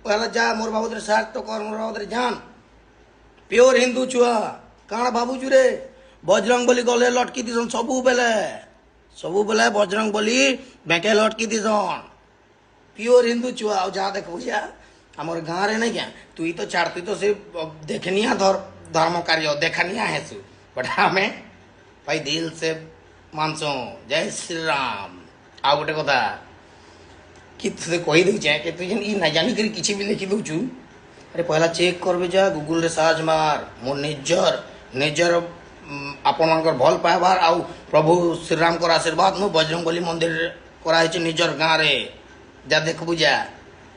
पहला जा मोर बाबद सार्थ तो कर मोर बाबद जान प्योर हिंदू छुआ काण भावुचु रे बजरंग बली गले लटकी दिसन सबू बेले बजरंग बली बेके लटकी दिसन प्योर हिंदू छुआ आ जा देख बुझा आमर गाँव रे नहीं क्या तुई तो छाड़ तुई तो से देखनिया धर्म कार्य देखनिया हेसु बट हमें भाई दिल से मानसो जय श्री राम आ गोटे कथा कि तुझे कही दे कि तु ई ना जानी करी किछि भी लिखि दउछु अरे पहला चेक करबे जा गूगल रे सर्च मार मो निजर आपण मानकर भल पाइबार आ प्रभु श्री राम को आशीर्वाद नु बजरंग बली मंदिर करा है निजर गाँव रे जा देखबु जा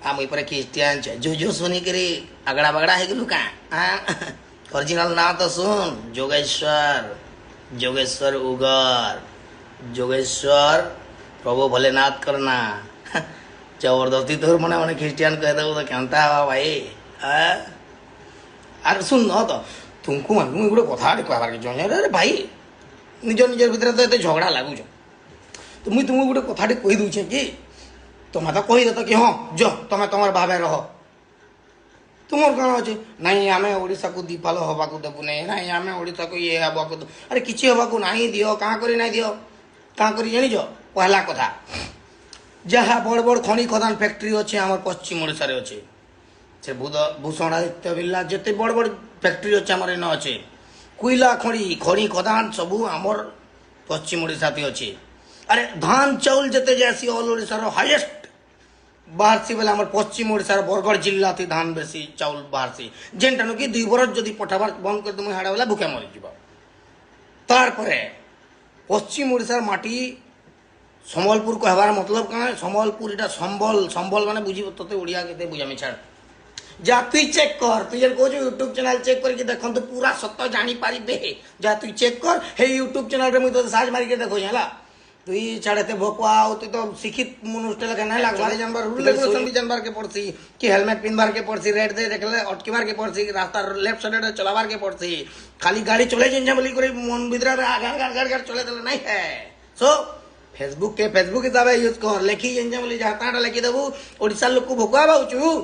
आम इपरे क्रिश्चियन छे जो सुनी करी अगड़ा बगड़ा है गेलु का ओरिजिनल ना तो सुन जोगेश्वर उगर जोगेश्वर प्रभु भोलेनाथ करना जबरदस्ती तोर मने मने क्रिश्चियन कह दो तो केनता हवा भाई अरे सुन न तो तुमको मान मुझे गोटे कथा कहबार के अरे भाई निजर भितर तो ये झगड़ा लगुच तो मुझे तुमको गोटे कथा कही दूचे कि तुम तो कही दे कि हाँ जो तुम तुम भावे रह तुमर कौन अच्छे नाई आम ओडा को दीपाल हवा को देवु नहीं आम ओडा को ये हवा को अरे किसी हवा को नहीं दियो कहाँ कर नहीं दियो कहाँ कर जानिज पहला कथा जहाँ बड़ बड़ खनि खदान फैक्ट्री अच्छे आम पश्चिम ओडार अच्छे से भूषण आदित्य बिरला जिते बड़ बड़ फैक्ट्री अच्छे आम इन अच्छे कोईला खनि खदान सबू आमर पश्चिम ओडा अच्छे अरे धान चाउल जिते जासी ऑल ओडार हाईएस्ट बाहर से बेले आम पश्चिम ओडार बरगढ़ जिला थी धान बेसी चाउल बाहर से जेनटा नुकी 2 बरस जदि पठाबार बंद कर देमु हाड़ा बेला भूखे मरी जीव तार परे पश्चिम ओडार माटी संबलपुर कहबार मतलब कौन संबलपुर इटा संबल माने बुझी तोते ओडिया केते बुझामी छाड़ जा तु चेक कर तु जन कहू यूट्यूब चैनल चेक करके देखन तो पूरा सत्य जानी पारी बे जा तु चेक कर हे यूट्यूब चैनल रे मु तो सर्च मारी के देखो हला तुई छाड़ते भोकुआ तु तो शिक्षित मनुष्य लगे नहीं लागला जानवर रूल रेगुलेशन भी जानवर के पड़सी कि हेलमेट पिनबार के पड़सी रेड दे देखले अटकीबार के पड़सी रास्ता लेफ्ट साइड चलाबार के पड़सी खाली गाड़ी चले जिन बोली करे मन भीतर गाड़ चले देले नहीं है सो फेसबुक हिसाब से यूज कर लेखी जिन बोली जहाँ लिखी देबू ओडिशा लोक को भोकुआ बाउचु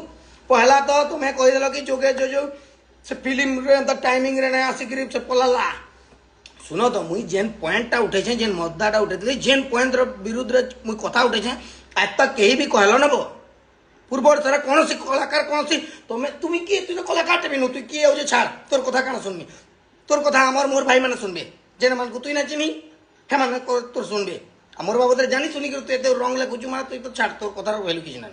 पहला तो तुम्हें कही देल कि जोगे जो से फिल्म रे टाइमिंग रे नहीं आसिक से पलाला सुनो तो मुई जेन पॉइंटा उठे जेन मुद्दाटा उठे जेन पॉइंट विरुद्ध रे मुई कथा उठे आज तक कहीं भी कहल नब पूर्व सारा कौन सी कलाकार कौन सी तुम किए तुझे कलाकार टे तु किए हो छाड़ तोर कथा कण सुनबी तोर कथा आमर मोर भाई मैंने सुनबे जेन मान तुई ना चिनी हे तोर सुनबे मोर बाबद जानी सुनिक तु रंग लेखुचु माना तु तो छाड़ तोर कथार भैल्यू किसी ना।